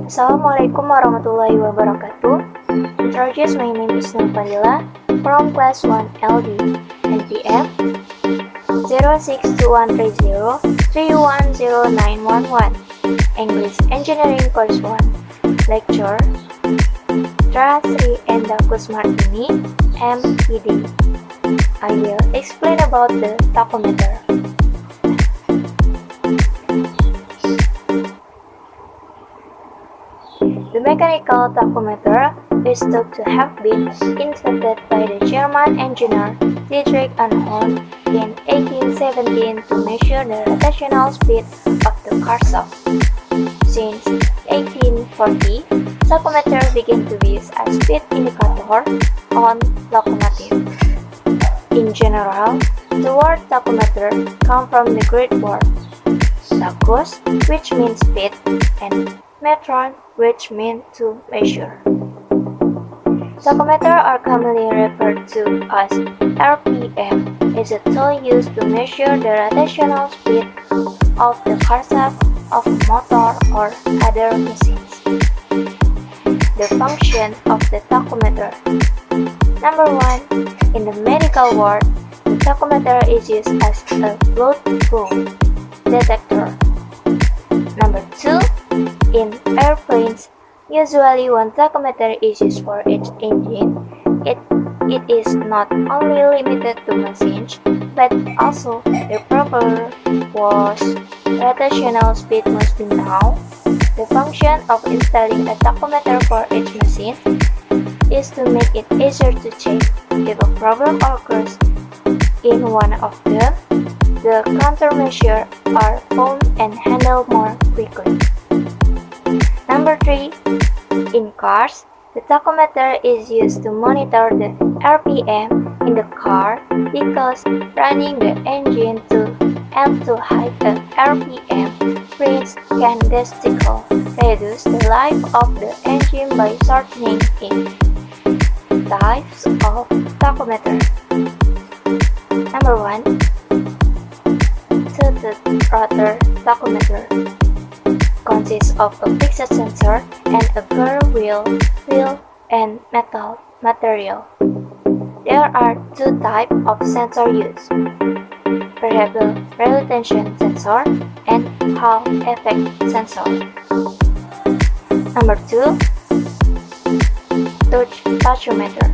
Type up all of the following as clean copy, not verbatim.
Assalamualaikum warahmatullahi wabarakatuh. Introduce, my name is Fadilah from class 1 LD, NPM 062130310911, English Engineering Course 1, Lecture Endah Kusmartini, M.Pd. I will explain about the tachometer. The mechanical tachometer is thought to have been invented by the German engineer Dietrich Endah in 1817 to measure the rotational speed of the car shaft. Since 1840, tachometer began to be used as speed indicator on locomotives. In general, the word tachometer comes from the Greek word tachos, which means speed, and metron, which means to measure. Tachometer are commonly referred to as RPM, is a tool used to measure the rotational speed of the car shaft of a motor or other machines. The function of the tachometer. Number 1. In the medical world, the tachometer is used as a blood flow detector. Number 2. In airplanes, usually one tachometer is used for each engine. It is not only limited to machines, but also the proper rotational speed must be known. The function of installing a tachometer for each machine is to make it easier to check. If a problem occurs in one of them, the countermeasures are found and handled more quickly. Number 3. In cars, the tachometer is used to monitor the RPM in the car because running the engine to high RPM rates can drastically reduce the life of the engine by shortening it. Types of tachometer. Number 1. Tilted rotor tachometer consists of a fixed sensor and a gear wheel and metal material. There are two types of sensor used: variable retention sensor and Hall effect sensor. Number 2. Tachometer.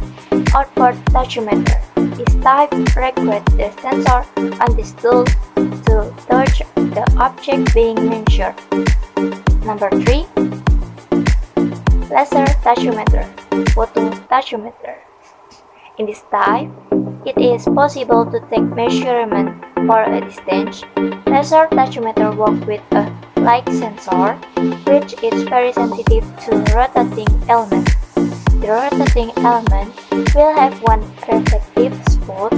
Outward tachometer. This type requires the sensor on this tool to touch the object being measured. Number 3. Laser tachometer, photo tachometer. In this type, it is possible to take measurement for a distance. Laser tachometer works with a light sensor, which is very sensitive to rotating element. The rotating element will have one reflective spot,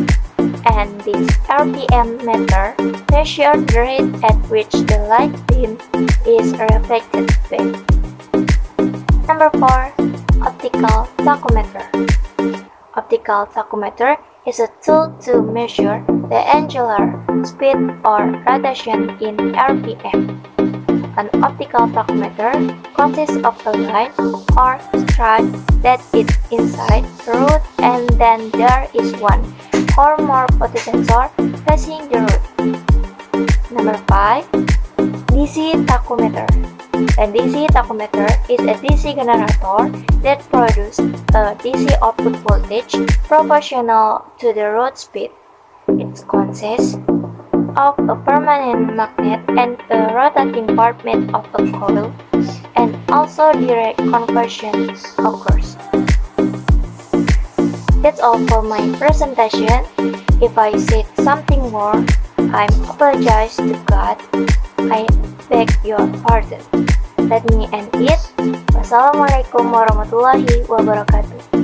and this RPM meter measures the rate at which the light beam is reflected back. Number 4. Optical tachometer. Optical tachometer is a tool to measure the angular speed or rotation in RPM. An optical tachometer consists of a line or stripe that is inside the root, and then there is one or more photosensor facing the root. Number 5. DC tachometer. A DC tachometer is a DC generator that produces a DC output voltage proportional to the road speed. It consists of a permanent magnet and a rotating part made of a coil, and also direct conversion occurs. That's all for my presentation. If I said something wrong, I apologize to God. I beg your pardon. Let me end it. Wassalamualaikum warahmatullahi wabarakatuh.